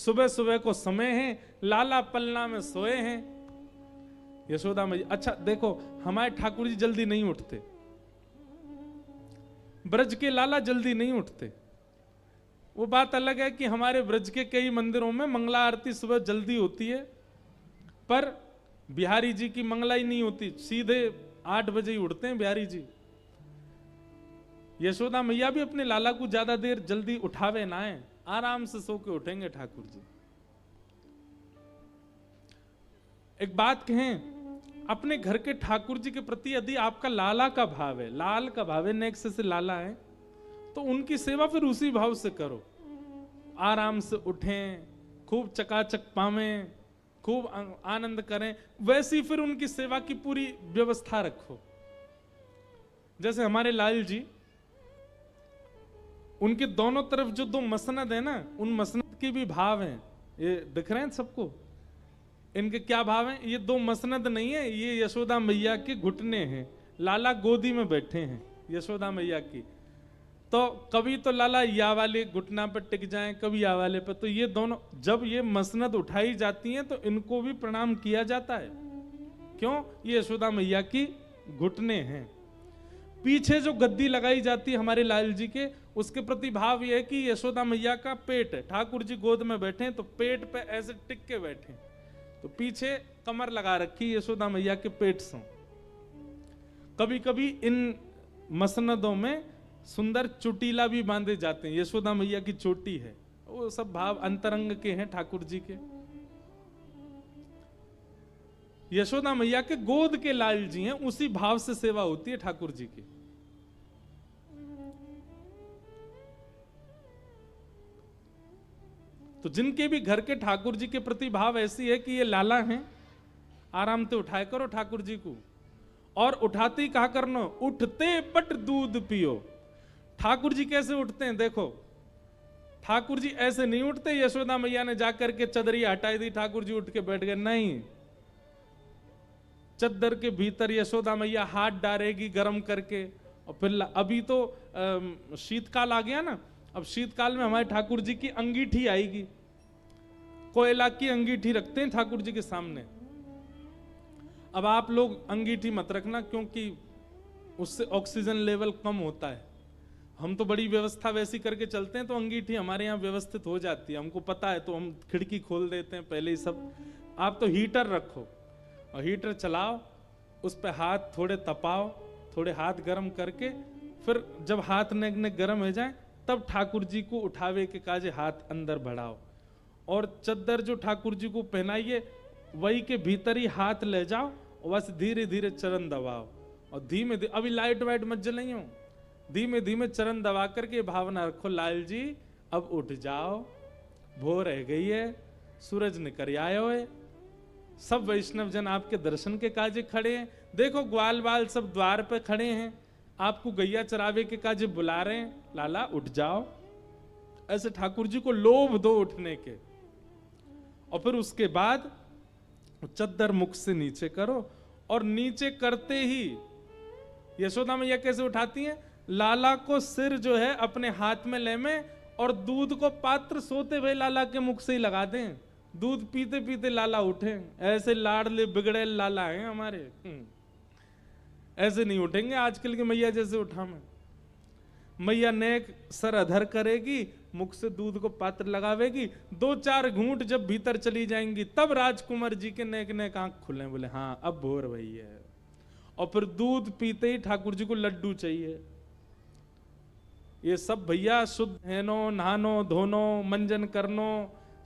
सुबह सुबह को समय है, लाला पलना में सोए हैं। यशोदा मैया, अच्छा देखो हमारे ठाकुर जी जल्दी नहीं उठते, ब्रज के लाला जल्दी नहीं उठते। वो बात अलग है कि हमारे ब्रज के कई मंदिरों में मंगला आरती सुबह जल्दी होती है, पर बिहारी जी की मंगला ही नहीं होती, सीधे 8 बजे ही उठते हैं बिहारी जी। यशोदा मैया भी अपने लाला को ज्यादा देर जल्दी उठावे ना है, आराम से सो के उठेंगे ठाकुर जी। एक बात कहें, अपने घर के ठाकुर जी के प्रति यदि आपका लाला का भाव है, लाल का भाव है, नेक्स्ट से लाला है, तो उनकी सेवा फिर उसी भाव से करो। आराम से उठें, खूब चकाचक पावें, खूब आनंद करें, वैसी फिर उनकी सेवा की पूरी व्यवस्था रखो। जैसे हमारे लाल जी, उनके दोनों तरफ जो 2 मसनद है ना, उन मसनद के भी भाव हैं। ये दिख रहे हैं सबको? इनके क्या भाव हैं? ये 2 मसनद नहीं है, ये यशोदा मैया के घुटने हैं। लाला गोदी में बैठे हैं यशोदा मैया की, तो कभी तो लाला या वाले घुटना पर टिक जाएं, कभी या वाले पर। तो ये दोनों जब ये मसनद उठाई जाती हैं तो इनको भी प्रणाम किया जाता है। क्यों? ये यशोदा मैया की घुटने हैं। पीछे जो गद्दी लगाई जाती है हमारे लाल जी के, उसके प्रति भाव यह है कि यशोदा मैया का पेट है, ठाकुर जी गोद में बैठे हैं तो पेट पे ऐसे टिक के बैठे, तो पीछे कमर लगा रखी यशोदा मैया के पेट से। कभी कभी इन मसनदों में सुंदर चुटीला भी बांधे जाते हैं, यशोदा मैया की चोटी है। वो सब भाव अंतरंग के हैं ठाकुर जी के। यशोदा मैया के गोद के लाल जी हैं, उसी भाव से सेवा होती है ठाकुर जी की। तो जिनके भी घर के ठाकुर जी के प्रति भाव ऐसी है कि ये लाला हैं, आराम से उठाया करो ठाकुर जी को। और उठाते ही कहा करना, उठते पट दूध पियो। ठाकुर जी कैसे उठते हैं देखो, ठाकुर जी ऐसे नहीं उठते यशोदा मैया ने जाकर के चदरी हटाई दी ठाकुर जी उठ के बैठ गए, नहीं। चद्दर के भीतर यशोदा मैया हाथ डालेगी गर्म करके, और फिर अभी तो शीतकाल आ गया ना, अब शीतकाल में हमारे ठाकुर जी की अंगीठी आएगी, कोयला की अंगीठी रखते हैं ठाकुर जी के सामने। अब आप लोग अंगीठी मत रखना, क्योंकि उससे ऑक्सीजन लेवल कम होता है। हम तो बड़ी व्यवस्था वैसी करके चलते हैं, तो अंगीठी हमारे यहाँ व्यवस्थित हो जाती है, हमको पता है, तो हम खिड़की खोल देते हैं पहले ही सब। आप तो हीटर रखो और हीटर चलाओ, उस पर हाथ थोड़े तपाओ, थोड़े हाथ गर्म करके, फिर जब हाथ ने गर्म हो जाए तब ठाकुर जी को उठावे के काजे हाथ अंदर बढ़ाओ, और चद्दर जो ठाकुर जी को पहनाइए वही के भीतर ही हाथ ले जाओ, और बस धीरे धीरे चरण दबाओ, और धीमे धीमे, अभी लाइट वाइट मत जलाई हो, धीमे धीमे चरण दबा करके भावना रखो, लाल जी अब उठ जाओ, भोर रह गई है, सूरज निकल आयो है। सब वैष्णव जन आपके दर्शन के काजे खड़े हैं, देखो ग्वाल बाल सब द्वार पे खड़े हैं, आपको गैया चरावे के काजे बुला रहे हैं, लाला उठ जाओ। ऐसे ठाकुर जी को लोभ दो उठने के, और फिर उसके बाद चद्दर मुख से नीचे करो, और नीचे करते ही यशोदा मैया कैसे उठाती हैं, लाला को सिर जो है अपने हाथ में ले में, और दूध को पात्र सोते हुए लाला के मुख से ही लगा दें, दूध पीते पीते लाला उठे। ऐसे लाडले बिगड़े लाला हैं हमारे, ऐसे नहीं उठेंगे आजकल की मैया जैसे उठा में। मैया नेक सर अधर करेगी, मुख से दूध को पात्र लगावेगी, 2-4 घूंट जब भीतर चली जाएंगी, तब राजकुमार जी के नेक नेक आंख खुले, बोले हाँ अब भोर भई है। और फिर दूध पीते ही ठाकुर जी को लड्डू चाहिए। ये सब भैया शुद्ध हैनो, नहानो धोनो, मंजन करनो,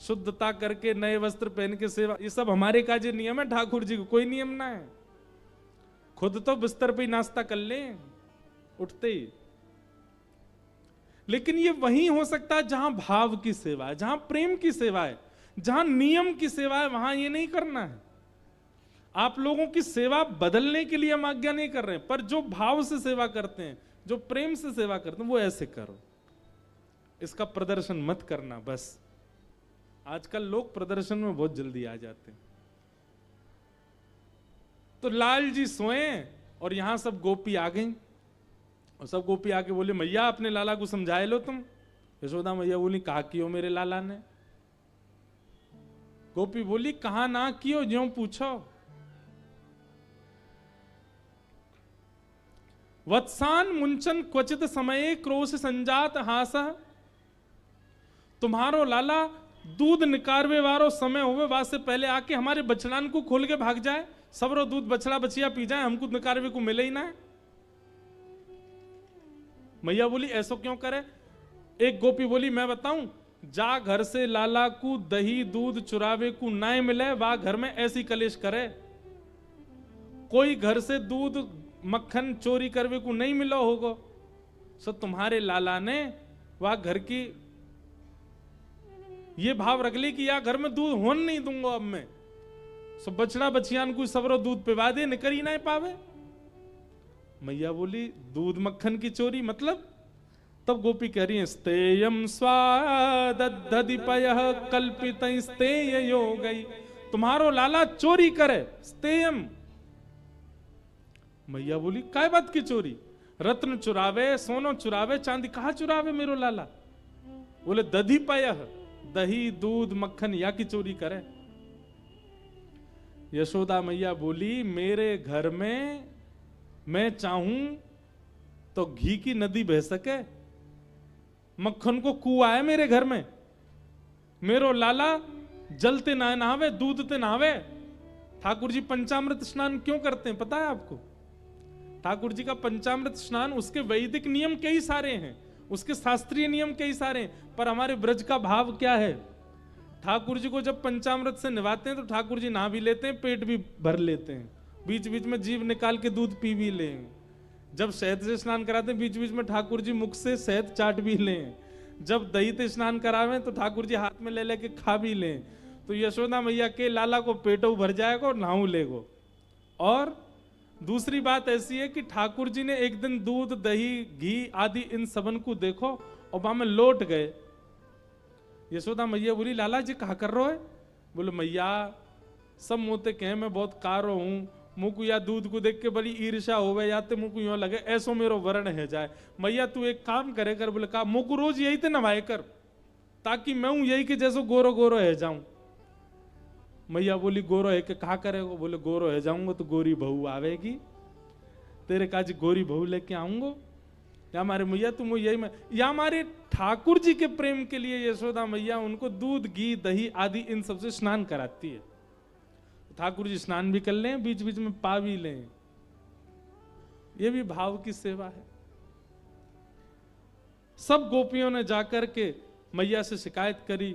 शुद्धता करके नए वस्त्र पहन के सेवा, ये सब हमारे काजे नियम है, ठाकुर जी को कोई नियम ना है। खुद तो बिस्तर पे ही नाश्ता कर ले उठते ही। लेकिन ये वहीं हो सकता है जहां भाव की सेवा है, जहां प्रेम की सेवा है, जहां नियम की सेवा है, वहां ये नहीं करना है। आप लोगों की सेवा बदलने के लिए हम आज्ञा नहीं कर रहे हैं, पर जो भाव से सेवा करते हैं, जो प्रेम से सेवा करते हैं, वो ऐसे करो। इसका प्रदर्शन मत करना बस। आजकल लोग प्रदर्शन में बहुत जल्दी आ जाते हैं। तो लाल जी सोए और यहां सब गोपी आ गई, और सब गोपी आके बोले मैया अपने लाला को समझाए लो तुम। यशोदा मैया बोली कहा कि हो मेरे लाला ने, गोपी बोली कहा ना कियो ज्यों पूछो। वत्सान मुंचन क्वचित समय क्रोश संजात हास। तुम्हारो लाला दूध निकारवे वारो समय होवे वासे पहले आके हमारे बछड़ान को खोल के भाग जाए, सबरो दूध बछड़ा बछिया पी जाए, हमको निकारवे को मिले ही ना है। मैया बोली ऐसा क्यों करे। एक गोपी बोली मैं बताऊं, जा घर से लाला को दही दूध चुरावे को ना मिले, वा घर में ऐसी कलेश करे। कोई घर से दूध मक्खन चोरी करवे को नहीं मिला होगा, सो तुम्हारे लाला ने वह घर की ये भाव रख ली कि या घर में दूध होन नहीं दूंगा अब मैं, सो बछड़ा बछियान को सबरो दूध पिवा दे, निकर ही ना पावे। मैया बोली दूध मक्खन की चोरी मतलब। तब गोपी कह रही है स्तेयम स्वादधिपयः कल्पित स्तेय योगई। तुम्हारो लाला चोरी करे स्तेयम। मैया बोली काय बात की चोरी। रत्न चुरावे, सोनो चुरावे, चांदी कहा चुरावे मेरो लाला। बोले दधिपयः दही दूध मक्खन या की चोरी करे। यशोदा मैया बोली मेरे घर में मैं चाहूं तो घी की नदी बह सके, मक्खन को कुआ है मेरे घर में। मेरो लाला जलते ना नहावे, दूध ते नहावे। ठाकुर जी पंचामृत स्नान क्यों करते हैं पता है आपको। ठाकुर जी का पंचामृत स्नान उसके वैदिक नियम कई सारे हैं, उसके शास्त्रीय नियम कई सारे हैं, पर हमारे ब्रज का भाव क्या है। ठाकुर जी को जब पंचामृत से निभाते हैं तो ठाकुर जी नहा भी लेते हैं, पेट भी भर लेते हैं, बीच बीच में जीभ निकाल के दूध पी भी लें। जब शहद से स्नान कराते हैं बीच बीच में ठाकुर जी मुख से शहद चाट भी लें। जब दही से स्नान करावें तो ठाकुर जी हाथ में ले लेके खा भी लें। तो यशोदा मैया के लाला को पेटो भर जाएगा और नहाऊ लेगो। और दूसरी बात ऐसी है कि ठाकुर जी ने एक दिन दूध दही घी आदि इन सबन को देखो और वहां में लौट गए। यशोदा मैया बोली लाला जी कहा कर रहे हो। बोले मैया सब मोते कहे मैं बहुत कारो हूं, मुझको या दूध को देख के बड़ी ईर्ष्या हो गए, या तो मुझको यूं लगे ऐसो मेरो वर्ण है जाए। मैया तू एक काम करे कर। बोले कहा मुझको रोज यही ते नवाए कर, ताकि मैं हूं यही के जैसो गोरो गोरो है जाऊं। मैया बोली गोरो है के कहा करेगो। बोले गोरो है जाऊंगा तो गोरी बहू आवेगी, तेरे काज गोरी बहू लेके आऊंगो। या हमारे मैया तुम यही में, या हमारे ठाकुर जी के प्रेम के लिए यशोदा मैया उनको दूध घी दही आदि इन सबसे स्नान कराती है। ठाकुर जी स्नान भी कर लें, बीच बीच में पा भी लें। ये भी भाव की सेवा है। सब गोपियों ने जाकर के मैया से शिकायत करी।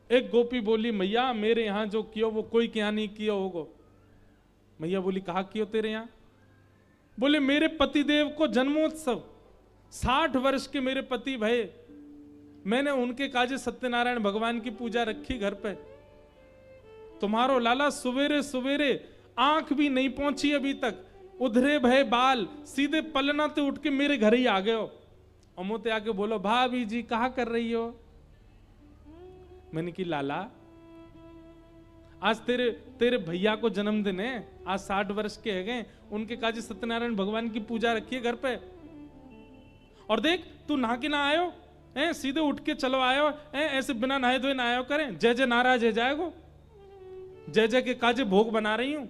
एक गोपी बोली मैया मेरे यहां जो कियो वो कोई क्या नहीं किया होगो। मैया बोली कहा कियो तेरे यहां। बोले मेरे पतिदेव को जन्मोत्सव 60 वर्ष के मेरे पति भये, मैंने उनके काजे सत्यनारायण भगवान की पूजा रखी घर पे। तुम्हारो लाला सवेरे सवेरे आंख भी नहीं पहुंची अभी तक, उधरे भय बाल सीधे पलना ते उठ के मेरे घर ही आ गए हो। और मोते आके बोलो भाभी जी कहा कर रही हो। मैंने की लाला आज तेरे भैया को जन्मदिन है, आज 60 वर्ष के है गए, उनके काजी सत्यनारायण भगवान की पूजा रखी है घर पे। और देख तू नहा के ना आयो, सीधे उठ के चलो आयो, ऐसे बिना नहाए धोए ना आयो करें। जय जय नाराज है जाएगो, जय जय के काजे भोग बना रही हूं।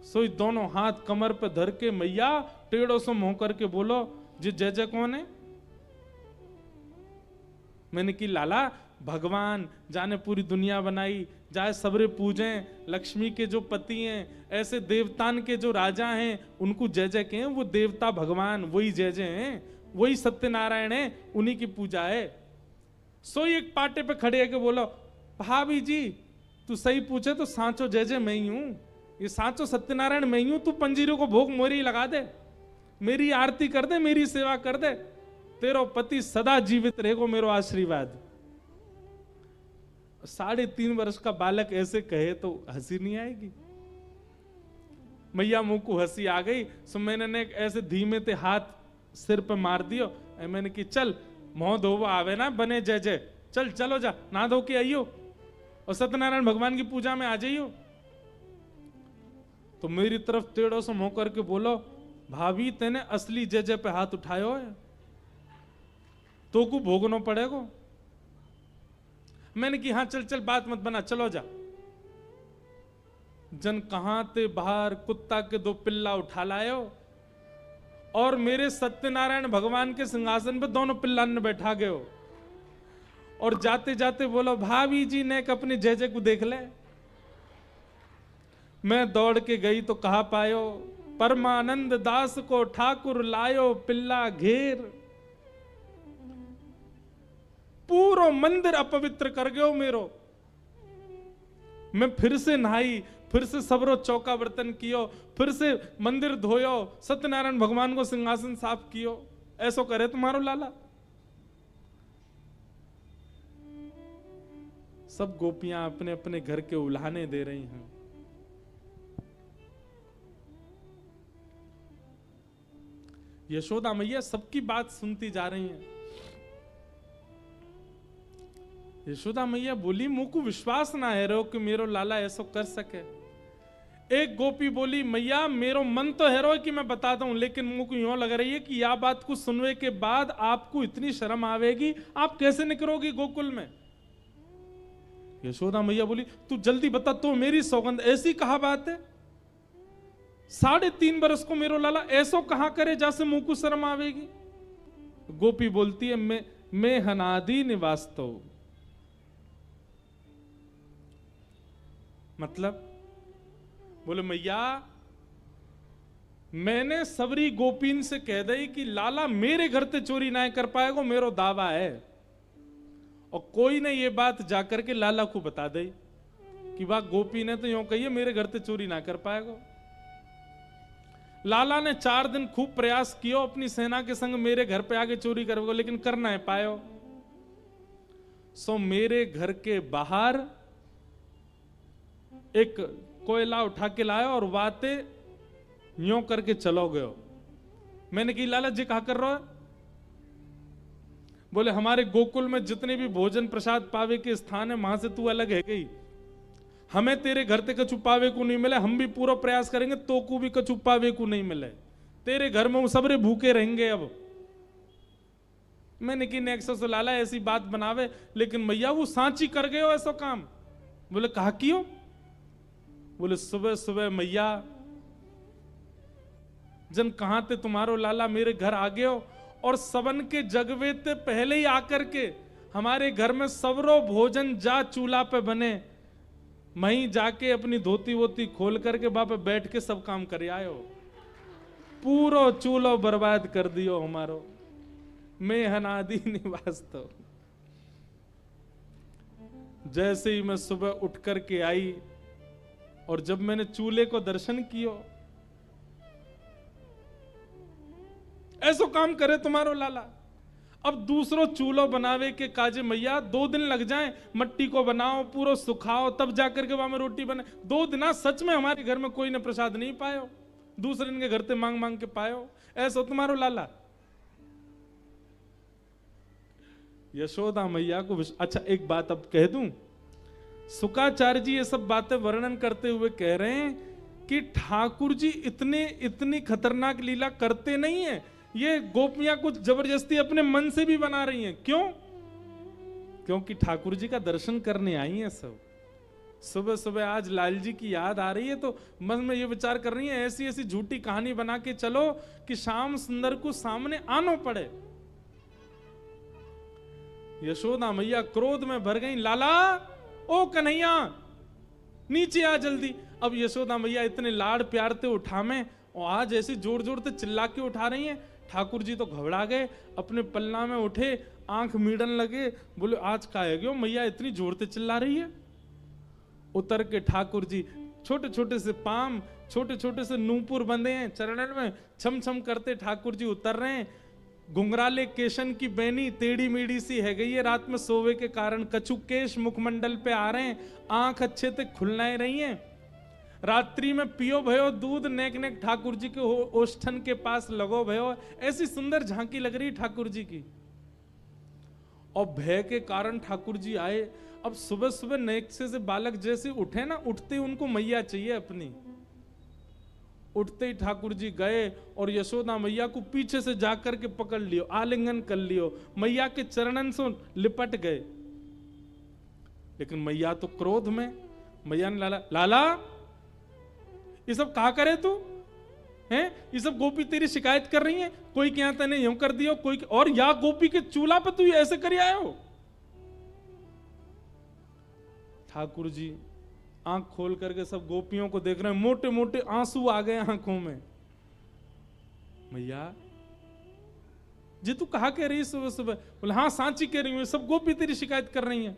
सोई दोनों हाथ कमर पे धर के मैया टेढ़ों से मुंह करके बोलो जी जय जय कौन है। मैंने की लाला भगवान जाने पूरी दुनिया बनाई, जाए सबरे पूजें, लक्ष्मी के जो पति हैं, ऐसे देवतान के जो राजा हैं उनको जय जय कहें। वो देवता भगवान वही जय जय हैं, वही सत्यनारायण है, उन्हीं की पूजा है। सोई एक पाटे पे खड़े के बोलो भाभी जी तू सही पूछे तो सांचो जय जय मैं ही हूं, ये सांचो सत्यनारायण मैं ही हूं। तू पंजीरों को भोग मोरी लगा दे, मेरी आरती कर दे, मेरी सेवा कर दे, तेरो पति सदा जीवित रहेगो, मेरो आशीर्वाद। 3.5 वर्ष का बालक ऐसे कहे तो हंसी नहीं आएगी। मैया मुंह को हंसी आ गई। सो मैंने ऐसे धीमे ते हाथ सिर पे मार दियो। मैंने की चल मोह धोवो आवे ना बने जय जय, चल चलो जा ना धो के आइयो और सत्यनारायण भगवान की पूजा में आ जाइयो। तो मेरी तरफ टेढ़ों से मुंह करके बोलो भाभी तेने असली जय जय पे हाथ उठायो है तो को भोगनो पड़ेगो। मैंने कि हाँ चल चल बात मत बना, चलो जा। जन कहां ते बाहर कुत्ता के 2 पिल्ला उठा लायो और मेरे सत्यनारायण भगवान के सिंहासन पे दोनों पिल्ला ने बैठा गए हो। और जाते जाते बोलो भाभी जी ने अपने जय जय को देख ले। मैं दौड़ के गई तो कहा पायो, परमानंद दास को ठाकुर लायो पिल्ला घेर। पूरा मंदिर अपवित्र कर गयो मेरो। मैं फिर से नहाई, फिर से सबरो चौका बर्तन कियो, फिर से मंदिर धोयो, सत्यनारायण भगवान को सिंहासन साफ कियो। ऐसो करे तुम्हारो लाला। सब गोपियां अपने अपने घर के उल्हाने दे रही हैं। यशोदा मैया सबकी बात सुनती जा रही हैं। यशोदा मैया बोली मुझको विश्वास ना है रो कि मेरो लाला ऐसा कर सके। एक गोपी बोली मैया मेरो मन तो है रो कि मैं बताता हूं, लेकिन मुझको यूं लग रही है कि यह बात को सुनने के बाद आपको इतनी शर्म आवेगी, आप कैसे निकलोगी गोकुल में। यशोदा मैया बोली तू जल्दी बता, तो मेरी सौगंध ऐसी कहा बात है, 3.5 बरस को मेरो लाला ऐसो कहां करे जैसे मुंह को शर्म आवेगी। गोपी बोलती है मैं हनादि निवास्तो, मतलब बोले मैया मैंने सबरी गोपीन से कह दई कि लाला मेरे घर ते चोरी ना कर पाएगो, मेरो दावा है। और कोई ने ये बात जाकर के लाला को बता दई कि वाह गोपी ने तो यूं कही है मेरे घर ते चोरी ना कर पाएगो। लाला ने 4 दिन खूब प्रयास किया अपनी सेना के संग मेरे घर पे आके चोरी करोगे, लेकिन कर ना पायो। सो मेरे घर के बाहर एक कोयला उठा के लाया और वाते यूं करके चलो गयो। मैंने कही लाला जी कहा कर रहा है। बोले हमारे गोकुल में जितने भी भोजन प्रसाद पावे के स्थान है वहां से तू अलग है गई, हमें तेरे घर ते कछु पावे को नहीं मिले, हम भी पूरा प्रयास करेंगे तो को भी कछु पावे को नहीं मिले, तेरे घर में वो सबरे भूखे रहेंगे। अब मैंने कि नेक्सस तो लाला ऐसी बात बनावे, लेकिन मैया वो सांची कर गए हो ऐसा काम। बोले कहा कियो। बोले सुबह सुबह मैया जन कहां थे तुम्हारो लाला मेरे घर आ गए हो और सबन के जगवे ते पहले ही आकर के हमारे घर में सबरो भोजन जा चूल्हा पे बने, वहीं जाके अपनी धोती वोती खोल करके वहां बैठ के सब काम कर आयो। पूरो चूल्हो बर्बाद कर दियो हमारो, मैं हनादि निवास। तो जैसे ही मैं सुबह उठ करके आई और जब मैंने चूल्हे को दर्शन कियो, ऐसो काम करे तुम्हारो लाला। अब दूसरो चूल्हो बनावे के काजे मैया 2 दिन लग जाएं, मट्टी को बनाओ पूरा सुखाओ तब जाकर के वहां में रोटी बने। 2 दिन सच में हमारे घर में कोई ने प्रसाद नहीं पायो, दूसरे इनके घर से मांग मांग के पायो। ऐसो तुम्हारो लाला। यशोदा मैया को अच्छा एक बात अब कह दूं, शुकाचार्य जी ये सब बातें वर्णन करते हुए कह रहे हैं कि ठाकुर जी इतनी खतरनाक लीला करते नहीं है, ये गोपियां कुछ जबरदस्ती अपने मन से भी बना रही हैं। क्यों? क्योंकि ठाकुर जी का दर्शन करने आई हैं सब। सुबह सुबह आज लाल जी की याद आ रही है तो मन में ये विचार कर रही है ऐसी ऐसी झूठी कहानी बना के चलो कि श्याम सुंदर को सामने आना पड़े। यशोदा मैया क्रोध में भर गई, लाला ओ कन्हैया नीचे आ जल्दी। अब यशोदा मैया इतने लाड़ प्यार से उठा में और आज ऐसी जोर जोर से चिल्ला के उठा रही हैं। ठाकुर जी तो घबरा गए, अपने पल्ला में उठे, आंख मीड़न लगे, बोले आज का है क्यों मैया इतनी जोर से चिल्ला रही है। उतर के ठाकुर जी छोटे छोटे से पाम, छोटे छोटे से नूपुर बंधे हैं चरणन में, छम छम करते ठाकुर जी उतर रहे हैं। घुंघराले केशन की बैनी टेढ़ी मेढ़ी सी है गई है, रात में सोवे के कारण कछु केश मुखमंडल पे आ रहे हैं, आंख अच्छे से खुलनाए रही हैं। रात्रि में पियो भयो दूध, नेक नेक ठाकुर जी के ओष्ठन के पास लगो भयो। ऐसी सुंदर झांकी लग रही ठाकुर जी की। और भय के कारण ठाकुर जी आए। अब सुबह सुबह नेक्से से बालक जैसे उठे ना, उठते ही उनको मैया चाहिए अपनी। उठते ही ठाकुर जी गए और यशोदा मैया को पीछे से जाकर के पकड़ लियो, आलिंगन कर लियो, मैया के चरणन से लिपट गए। लेकिन मैया तो क्रोध में, मैया ने लाला लाला ये सब कहा करे तू हैं, ये सब गोपी तेरी शिकायत कर रही है, कोई क्या तने यूं कर दिया, कोई और या गोपी के चूल्हा पे तू ऐसे कर आया हो। ठाकुर जी आंख खोल करके सब गोपियों को देख रहे हैं, मोटे मोटे आंसू आ गए आंखों में। मैया जी तू कहा कह रही सुबह सुबह? बोले हाँ सांची कह रही हूं, सब गोपी तेरी शिकायत कर रही हैं।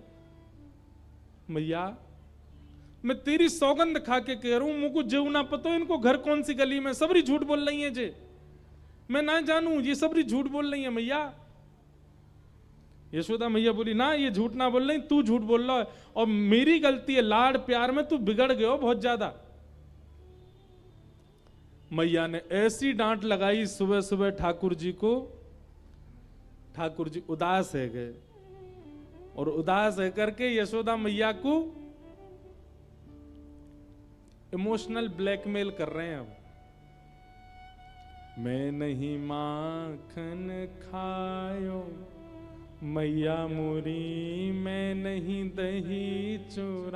मैया मैं तेरी सौगंध खा के कह रहा हूं, मुझको जेऊ ना पतो इनको घर कौन सी गली में, सबरी झूठ बोल रही है जे, मैं ना जानू ये सबरी झूठ बोल रही है। मैया यशोदा मैया बोली ना ये झूठ ना बोल रही, तू झूठ बोल रहा है और मेरी गलती है, लाड प्यार में तू बिगड़ गए हो बहुत ज्यादा। मैया ने ऐसी डांट लगाई सुबह सुबह ठाकुर जी को, ठाकुर जी उदास है गए और उदास है करके यशोदा मैया को इमोशनल ब्लैकमेल कर रहे हैं। अब मैं नहीं माखन खायो मैया मोरी, मैं नहीं दही चुरायो,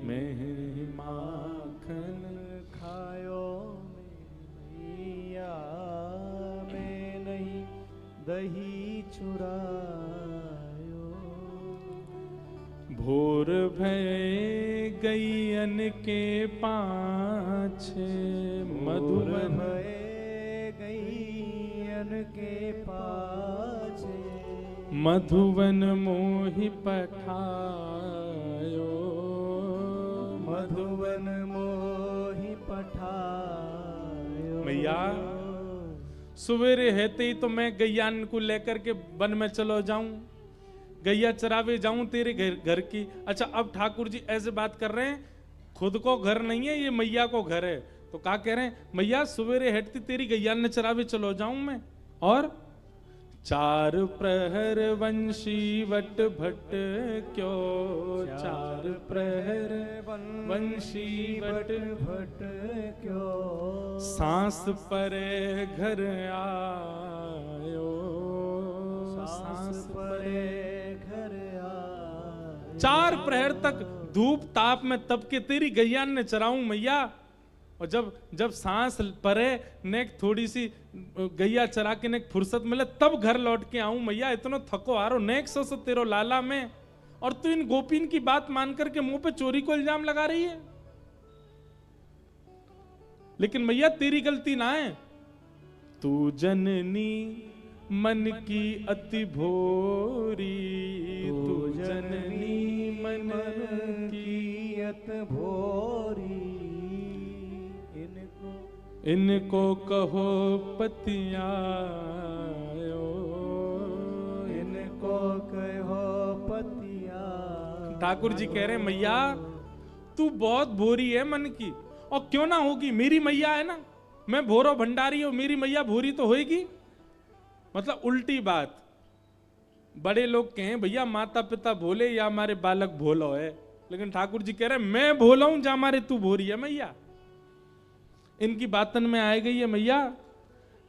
मैं नहीं माखन खायो मैया, मैं नहीं दही चुरायो। भोर भय गैयन के पाछे, मधुवन गैयन के पाछे, मधुवन मोहि पठायो, मधुवन मोहि पठायो। मैया सवेरे हेते ही तो मैं गैयान को लेकर के वन में चलो जाऊं, गैया चरावे जाऊं तेरे घर की। अच्छा अब ठाकुर जी ऐसे बात कर रहे हैं, खुद को घर नहीं है, ये मैया को घर है, तो क्या कह रहे हैं? मैया सवेरे हेटती तेरी गैया ने चरावे चलो जाऊं मैं। और चार प्रहर वंशी वट भट क्यों, चार प्रहर वंशी वट भट क्यों, सांस परे घर आयो, सांस परे घर आयो। चार प्रहर तक धूप ताप में तप के तेरी गैया ने चराऊं मैया, और जब सांस परे ने थोड़ी सी गैया चरा के ने फुर्सत मिले तब घर लौट के आऊं मैया। इतना थको आ रो नेक सो तेरो लाला में, और तू इन गोपीन की बात मान करके मुंह पे चोरी को इल्जाम लगा रही है। लेकिन मैया तेरी गलती ना है, तू जननी मन की अति भोरी, तू जननी मन की अति भोरी। इनको कहो पतियायो, इनको कहो पतिया। ठाकुर जी कह रहे मैया तू बहुत भोरी है मन की, और क्यों ना होगी, मेरी मैया है ना, मैं भोरो भंडारी हूं, मेरी मैया भोरी तो होएगी। मतलब उल्टी बात, बड़े लोग कहें भैया माता पिता भोले या हमारे बालक भोलो है, लेकिन ठाकुर जी कह रहे मैं भोला हूं जा हमारे तू भोरी है मैया। इनकी बातन में आए गई है मैया,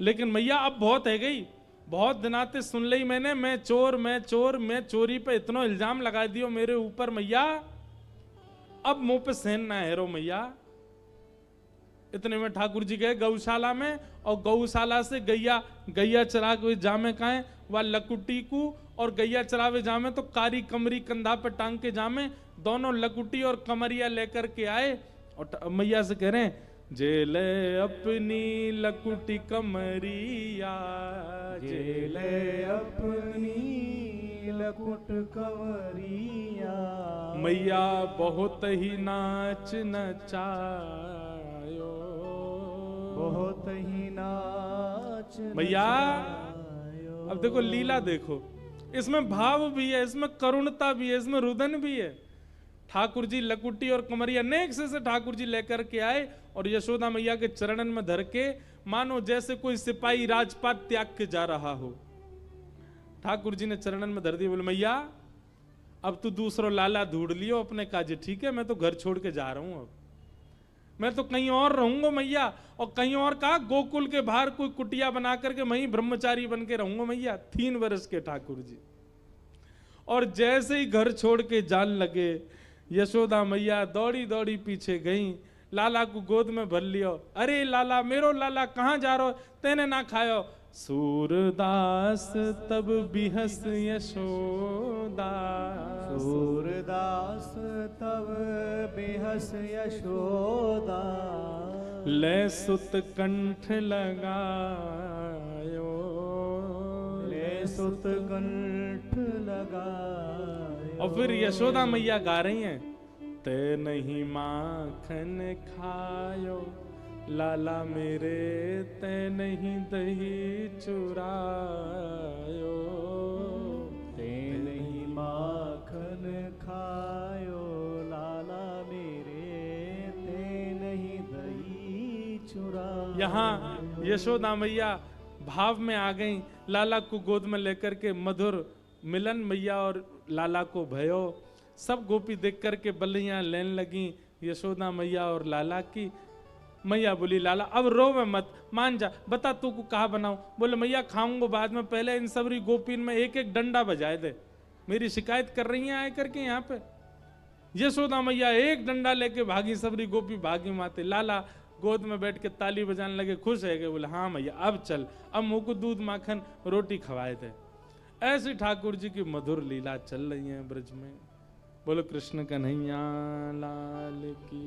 लेकिन मैया अब बहुत है गई, बहुत दिनाते सुन ली मैंने, मैं चोर मैं चोर, मैं चोरी पे इतना इल्जाम लगा दियो मेरे ऊपर मैया, अब मुंह पे सहन ना है रो मैया। इतने में ठाकुर जी गए गौशाला में, और गौशाला से गैया चरा के जामे काए वह लकुटी को, और गैया चरावे जामे तो कारी कमरी कंधा पे टांग के जामे, दोनों लकुटी और कमरिया लेकर के आए, और मैया से कह रहे हैं जेले अपनी लकुटी कमरिया, जेले अपनी लकुट कमरिया। मैया बहुत ही नाच नचायो, बहुत ही नाच मैया। अब देखो लीला देखो, इसमें भाव भी है, इसमें करुणता भी है, इसमें रुदन भी है। ठाकुर जी लकुटी और कमरिया नेक से ठाकुर जी लेकर के आए, और यशोदा मैया के चरणन में धर के मानो जैसे कोई सिपाही राजपाट त्याग के जा रहा हो। ठाकुर जी ने चरणन में धर दिया, बोले मैया अब तू दूसरा लाला ढूंढ लियो अपने काजे, ठीक है मैं तो घर छोड़ के जा रहा हूं, अब मैं तो कहीं और रहूंगा मैया, और कहीं और कहा गोकुल के बाहर कोई कुटिया बना करके वहीं ब्रह्मचारी बन के रहूंगा मैया। 3 वर्ष के ठाकुर जी और जैसे ही घर छोड़ के जान लगे, यशोदा मैया दौड़ी दौड़ी पीछे गई, लाला को गोद में भर लियो। अरे लाला, मेरो लाला, कहाँ जा रहो, तेने ना खायो। सूरदास तब बिहस यशोदा, सूरदास तब बेहस यशोदा, ले सुत कंठ लगायो, ले सुत कंठ लगायो। और फिर यशोदा मैया गा रही हैं, ते नहीं माखन खायो, लाला मेरे ते नहीं दही चुरायो, ते नहीं माखन खायो, लाला मेरे ते नहीं दही चुरायो। यहाँ यशोदा मैया भाव में आ गई, लाला को गोद में लेकर के मधुर मिलन मैया और लाला को भयो। सब गोपी देख करके बल्लियां लेने लगी यशोदा मैया और लाला की। मैया बोली, लाला अब रोवे मत, मान जा, बता तू को कहा बनाऊं। बोले मैया खाऊंगा बाद में, पहले इन सबरी गोपीन में एक एक डंडा बजाए दे, मेरी शिकायत कर रही हैं आए करके यहाँ पे। यशोदा मैया एक डंडा लेके भागी, सबरी गोपी भागी माते। लाला गोद में बैठ के ताली बजाने लगे, खुश है गए। बोले हाँ मैया अब चल, अब मुँह को दूध माखन रोटी खवाए थे। ऐसी ठाकुर जी की मधुर लीला चल रही है ब्रज में। बोलो कृष्ण कन्हैया लाल की।